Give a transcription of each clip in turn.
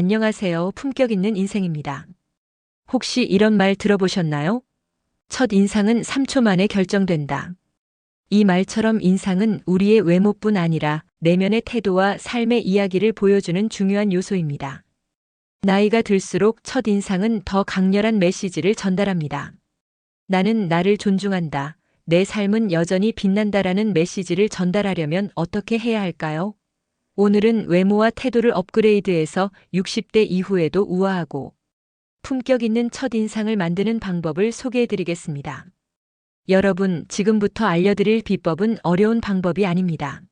안녕하세요. 품격 있는 인생입니다. 혹시 이런 말 들어보셨나요? 첫 인상은 3초 만에 결정된다. 이 말처럼 인상은 우리의 외모뿐 아니라 내면의 태도와 삶의 이야기를 보여주는 중요한 요소입니다. 나이가 들수록 첫 인상은 더 강렬한 메시지를 전달합니다. 나는 나를 존중한다. 내 삶은 여전히 빛난다라는 메시지를 전달하려면 어떻게 해야 할까요? 오늘은 외모와 태도를 업그레이드해서 60대 이후에도 우아하고 품격 있는 첫인상을 만드는 방법을 소개해 드리겠습니다. 여러분, 지금부터 알려드릴 비법은 어려운 방법이 아닙니다.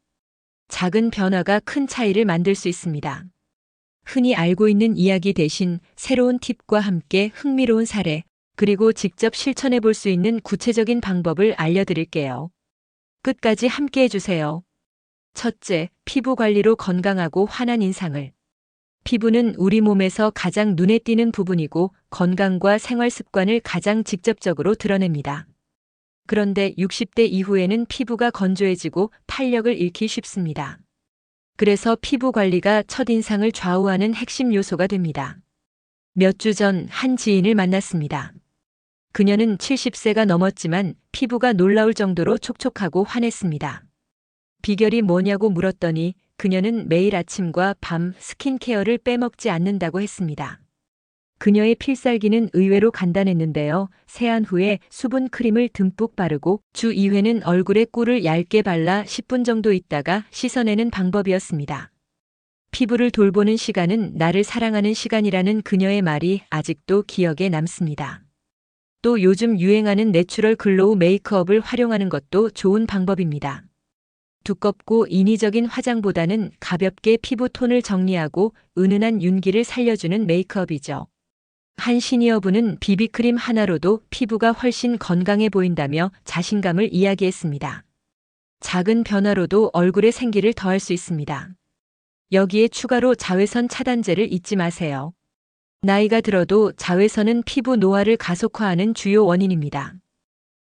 작은 변화가 큰 차이를 만들 수 있습니다. 흔히 알고 있는 이야기 대신 새로운 팁과 함께 흥미로운 사례, 그리고 직접 실천해 볼 수 있는 구체적인 방법을 알려드릴게요. 끝까지 함께 해주세요. 첫째, 피부 관리로 건강하고 환한 인상을. 피부는 우리 몸에서 가장 눈에 띄는 부분이고 건강과 생활 습관을 가장 직접적으로 드러냅니다. 그런데 60대 이후에는 피부가 건조해지고 탄력을 잃기 쉽습니다. 그래서 피부 관리가 첫인상을 좌우하는 핵심 요소가 됩니다. 몇 주 전 한 지인을 만났습니다. 그녀는 70세가 넘었지만 피부가 놀라울 정도로 촉촉하고 환했습니다. 비결이 뭐냐고 물었더니 그녀는 매일 아침과 밤 스킨케어를 빼먹지 않는다고 했습니다. 그녀의 필살기는 의외로 간단했는데요. 세안 후에 수분 크림을 듬뿍 바르고 주 2회는 얼굴에 꿀을 얇게 발라 10분 정도 있다가 씻어내는 방법이었습니다. 피부를 돌보는 시간은 나를 사랑하는 시간이라는 그녀의 말이 아직도 기억에 남습니다. 또 요즘 유행하는 내추럴 글로우 메이크업을 활용하는 것도 좋은 방법입니다. 두껍고 인위적인 화장보다는 가볍게 피부 톤을 정리하고 은은한 윤기를 살려주는 메이크업이죠. 한 시니어분은 비비크림 하나로도 피부가 훨씬 건강해 보인다며 자신감을 이야기했습니다. 작은 변화로도 얼굴에 생기를 더할 수 있습니다. 여기에 추가로 자외선 차단제를 잊지 마세요. 나이가 들어도 자외선은 피부 노화를 가속화하는 주요 원인입니다.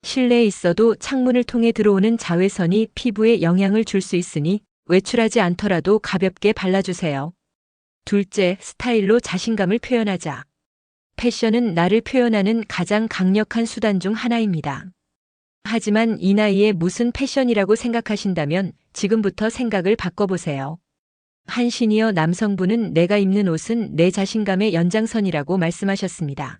실내에 있어도 창문을 통해 들어오는 자외선이 피부에 영향을 줄 수 있으니 외출하지 않더라도 가볍게 발라주세요. 둘째, 스타일로 자신감을 표현하자. 패션은 나를 표현하는 가장 강력한 수단 중 하나입니다. 하지만 이 나이에 무슨 패션이라고 생각하신다면 지금부터 생각을 바꿔보세요. 한 시니어 남성분은 내가 입는 옷은 내 자신감의 연장선이라고 말씀하셨습니다.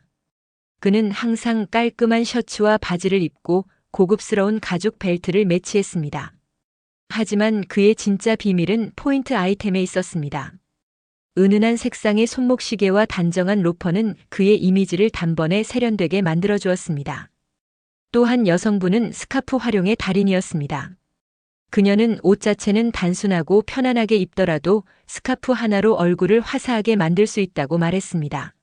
그는 항상 깔끔한 셔츠와 바지를 입고 고급스러운 가죽 벨트를 매치했습니다. 하지만 그의 진짜 비밀은 포인트 아이템에 있었습니다. 은은한 색상의 손목시계와 단정한 로퍼는 그의 이미지를 단번에 세련되게 만들어 주었습니다. 또 한 여성분은 스카프 활용의 달인이었습니다. 그녀는 옷 자체는 단순하고 편안하게 입더라도 스카프 하나로 얼굴을 화사하게 만들 수 있다고 말했습니다.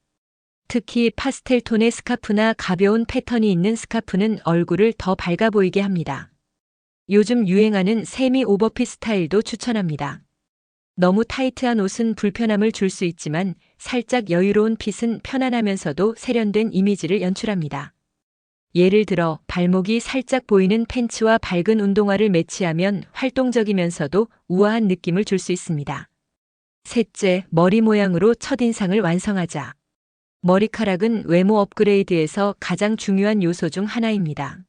특히 파스텔 톤의 스카프나 가벼운 패턴이 있는 스카프는 얼굴을 더 밝아 보이게 합니다. 요즘 유행하는 세미 오버핏 스타일도 추천합니다. 너무 타이트한 옷은 불편함을 줄 수 있지만 살짝 여유로운 핏은 편안하면서도 세련된 이미지를 연출합니다. 예를 들어 발목이 살짝 보이는 팬츠와 밝은 운동화를 매치하면 활동적이면서도 우아한 느낌을 줄 수 있습니다. 셋째, 머리 모양으로 첫인상을 완성하자. 머리카락은 외모 업그레이드에서 가장 중요한 요소 중 하나입니다.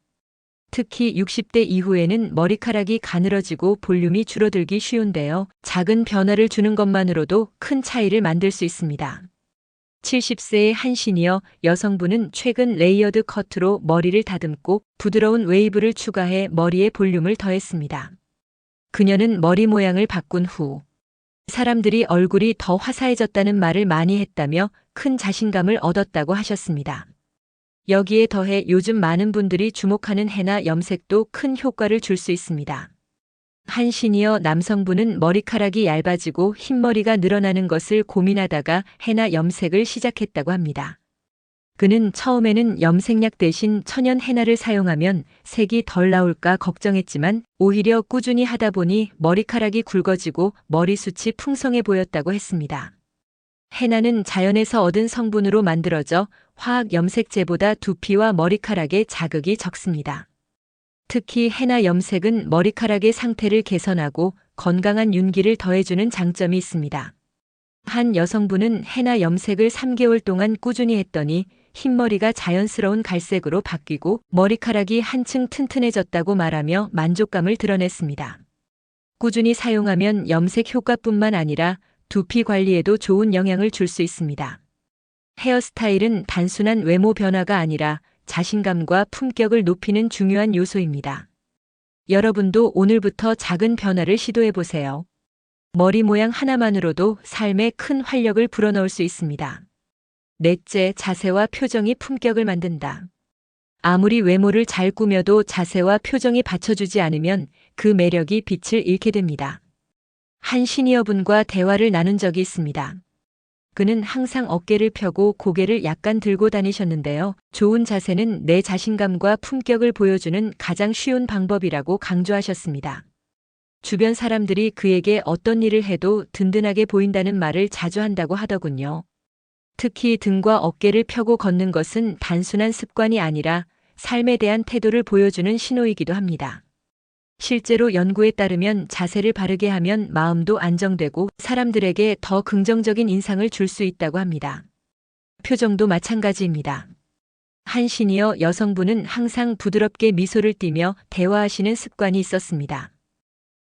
특히 60대 이후에는 머리카락이 가늘어지고 볼륨이 줄어들기 쉬운데요. 작은 변화를 주는 것만으로도 큰 차이를 만들 수 있습니다. 70세의 한 시니어 여성분은 최근 레이어드 커트로 머리를 다듬고 부드러운 웨이브를 추가해 머리에 볼륨을 더했습니다. 그녀는 머리 모양을 바꾼 후 사람들이 얼굴이 더 화사해졌다는 말을 많이 했다며 큰 자신감을 얻었다고 하셨습니다. 여기에 더해 요즘 많은 분들이 주목하는 해나 염색도 큰 효과를 줄 수 있습니다. 한 시니어 남성분은 머리카락이 얇아지고 흰머리가 늘어나는 것을 고민하다가 해나 염색을 시작했다고 합니다. 그는 처음에는 염색약 대신 천연 해나를 사용하면 색이 덜 나올까 걱정했지만 오히려 꾸준히 하다 보니 머리카락이 굵어지고 머리숱이 풍성해 보였다고 했습니다. 해나는 자연에서 얻은 성분으로 만들어져 화학 염색제보다 두피와 머리카락에 자극이 적습니다. 특히 해나 염색은 머리카락의 상태를 개선하고 건강한 윤기를 더해주는 장점이 있습니다. 한 여성분은 헤나 염색을 3개월 동안 꾸준히 했더니 흰머리가 자연스러운 갈색으로 바뀌고 머리카락이 한층 튼튼해졌다고 말하며 만족감을 드러냈습니다. 꾸준히 사용하면 염색 효과뿐만 아니라 두피 관리에도 좋은 영향을 줄 수 있습니다. 헤어스타일은 단순한 외모 변화가 아니라 자신감과 품격을 높이는 중요한 요소입니다. 여러분도 오늘부터 작은 변화를 시도해 보세요. 머리 모양 하나만으로도 삶에 큰 활력을 불어넣을 수 있습니다. 넷째, 자세와 표정이 품격을 만든다. 아무리 외모를 잘 꾸며도 자세와 표정이 받쳐주지 않으면 그 매력이 빛을 잃게 됩니다. 한 시니어분과 대화를 나눈 적이 있습니다. 그는 항상 어깨를 펴고 고개를 약간 들고 다니셨는데요. 좋은 자세는 내 자신감과 품격을 보여주는 가장 쉬운 방법이라고 강조하셨습니다. 주변 사람들이 그에게 어떤 일을 해도 든든하게 보인다는 말을 자주 한다고 하더군요. 특히 등과 어깨를 펴고 걷는 것은 단순한 습관이 아니라 삶에 대한 태도를 보여주는 신호이기도 합니다. 실제로 연구에 따르면 자세를 바르게 하면 마음도 안정되고 사람들에게 더 긍정적인 인상을 줄 수 있다고 합니다. 표정도 마찬가지입니다. 한 시니어 여성분은 항상 부드럽게 미소를 띠며 대화하시는 습관이 있었습니다.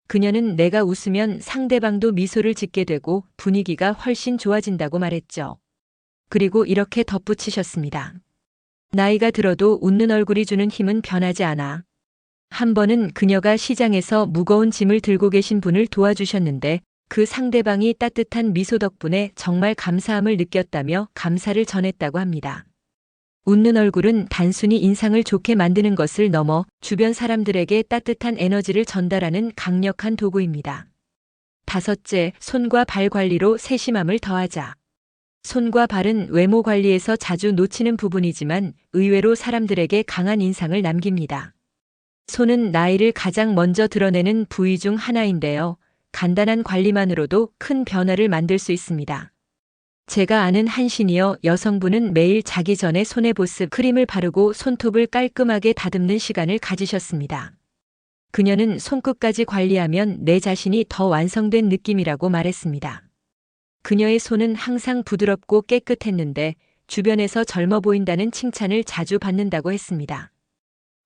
그녀는 내가 웃으면 상대방도 미소를 짓게 되고 분위기가 훨씬 좋아진다고 말했죠. 그리고 이렇게 덧붙이셨습니다. 나이가 들어도 웃는 얼굴이 주는 힘은 변하지 않아. 한 번은 그녀가 시장에서 무거운 짐을 들고 계신 분을 도와주셨는데 그 상대방이 따뜻한 미소 덕분에 정말 감사함을 느꼈다며 감사를 전했다고 합니다. 웃는 얼굴은 단순히 인상을 좋게 만드는 것을 넘어 주변 사람들에게 따뜻한 에너지를 전달하는 강력한 도구입니다. 다섯째, 손과 발 관리로 세심함을 더하자. 손과 발은 외모 관리에서 자주 놓치는 부분이지만 의외로 사람들에게 강한 인상을 남깁니다. 손은 나이를 가장 먼저 드러내는 부위 중 하나인데요. 간단한 관리만으로도 큰 변화를 만들 수 있습니다. 제가 아는 한 시니어 여성분은 매일 자기 전에 손에 보습 크림을 바르고 손톱을 깔끔하게 다듬는 시간을 가지셨습니다. 그녀는 손끝까지 관리하면 내 자신이 더 완성된 느낌이라고 말했습니다. 그녀의 손은 항상 부드럽고 깨끗했는데 주변에서 젊어 보인다는 칭찬을 자주 받는다고 했습니다.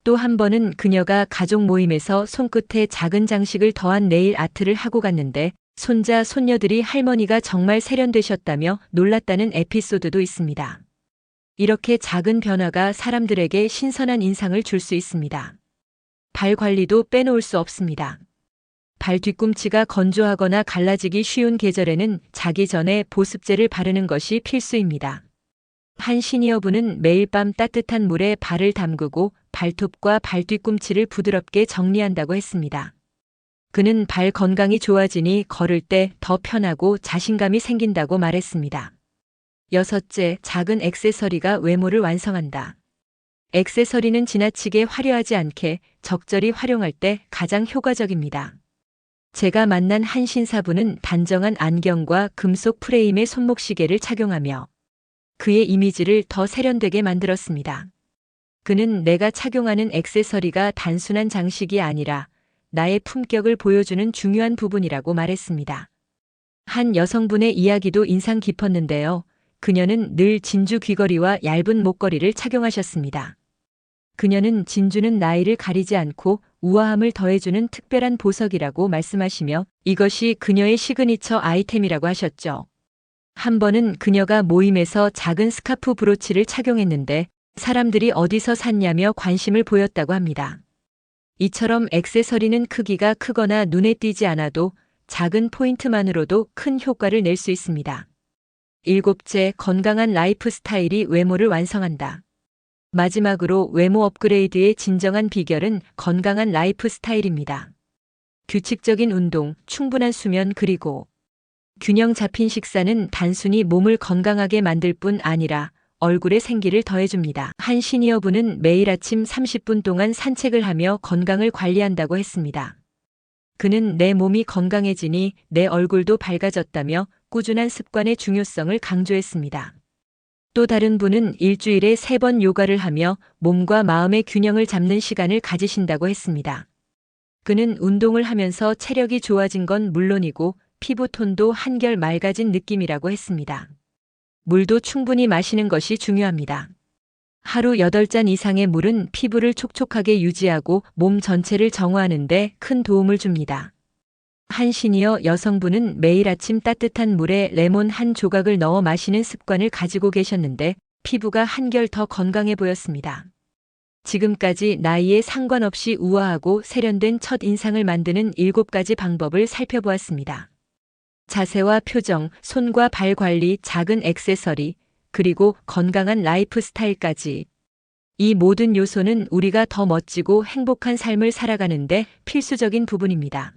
또 한 번은 그녀가 가족 모임에서 손끝에 작은 장식을 더한 네일 아트를 하고 갔는데 손자, 손녀들이 할머니가 정말 세련되셨다며 놀랐다는 에피소드도 있습니다. 이렇게 작은 변화가 사람들에게 신선한 인상을 줄 수 있습니다. 발 관리도 빼놓을 수 없습니다. 발 뒤꿈치가 건조하거나 갈라지기 쉬운 계절에는 자기 전에 보습제를 바르는 것이 필수입니다. 한 시니어분은 매일 밤 따뜻한 물에 발을 담그고 발톱과 발 뒤꿈치를 부드럽게 정리한다고 했습니다. 그는 발 건강이 좋아지니 걸을 때 더 편하고 자신감이 생긴다고 말했습니다. 여섯째, 작은 액세서리가 외모를 완성한다. 액세서리는 지나치게 화려하지 않게 적절히 활용할 때 가장 효과적입니다. 제가 만난 한 신사분은 단정한 안경과 금속 프레임의 손목시계를 착용하며 그의 이미지를 더 세련되게 만들었습니다. 그는 내가 착용하는 액세서리가 단순한 장식이 아니라 나의 품격을 보여주는 중요한 부분이라고 말했습니다. 한 여성분의 이야기도 인상 깊었는데요. 그녀는 늘 진주 귀걸이와 얇은 목걸이를 착용하셨습니다. 그녀는 진주는 나이를 가리지 않고 우아함을 더해주는 특별한 보석이라고 말씀하시며 이것이 그녀의 시그니처 아이템이라고 하셨죠. 한 번은 그녀가 모임에서 작은 스카프 브로치를 착용했는데 사람들이 어디서 샀냐며 관심을 보였다고 합니다. 이처럼 액세서리는 크기가 크거나 눈에 띄지 않아도 작은 포인트만으로도 큰 효과를 낼 수 있습니다. 일곱째, 건강한 라이프 스타일이 외모를 완성한다. 마지막으로 외모 업그레이드의 진정한 비결은 건강한 라이프 스타일입니다. 규칙적인 운동, 충분한 수면 그리고 균형 잡힌 식사는 단순히 몸을 건강하게 만들 뿐 아니라 얼굴에 생기를 더해줍니다. 한 시니어분은 매일 아침 30분 동안 산책을 하며 건강을 관리한다고 했습니다. 그는 내 몸이 건강해지니 내 얼굴도 밝아졌다며 꾸준한 습관의 중요성을 강조했습니다. 또 다른 분은 일주일에 3번 요가를 하며 몸과 마음의 균형을 잡는 시간을 가지신다고 했습니다. 그는 운동을 하면서 체력이 좋아진 건 물론이고 피부톤도 한결 맑아진 느낌이라고 했습니다. 물도 충분히 마시는 것이 중요합니다. 하루 8잔 이상의 물은 피부를 촉촉하게 유지하고 몸 전체를 정화하는 데 큰 도움을 줍니다. 한 시니어 여성분은 매일 아침 따뜻한 물에 레몬 한 조각을 넣어 마시는 습관을 가지고 계셨는데 피부가 한결 더 건강해 보였습니다. 지금까지 나이에 상관없이 우아하고 세련된 첫 인상을 만드는 7가지 방법을 살펴보았습니다. 자세와 표정, 손과 발 관리, 작은 액세서리, 그리고 건강한 라이프 스타일까지. 이 모든 요소는 우리가 더 멋지고 행복한 삶을 살아가는데 필수적인 부분입니다.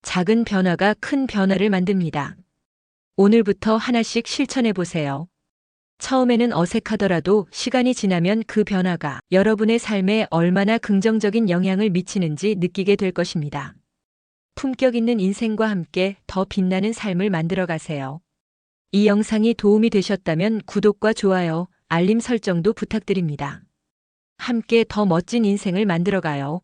작은 변화가 큰 변화를 만듭니다. 오늘부터 하나씩 실천해 보세요. 처음에는 어색하더라도 시간이 지나면 그 변화가 여러분의 삶에 얼마나 긍정적인 영향을 미치는지 느끼게 될 것입니다. 품격 있는 인생과 함께 더 빛나는 삶을 만들어 가세요. 이 영상이 도움이 되셨다면 구독과 좋아요, 알림 설정도 부탁드립니다. 함께 더 멋진 인생을 만들어 가요.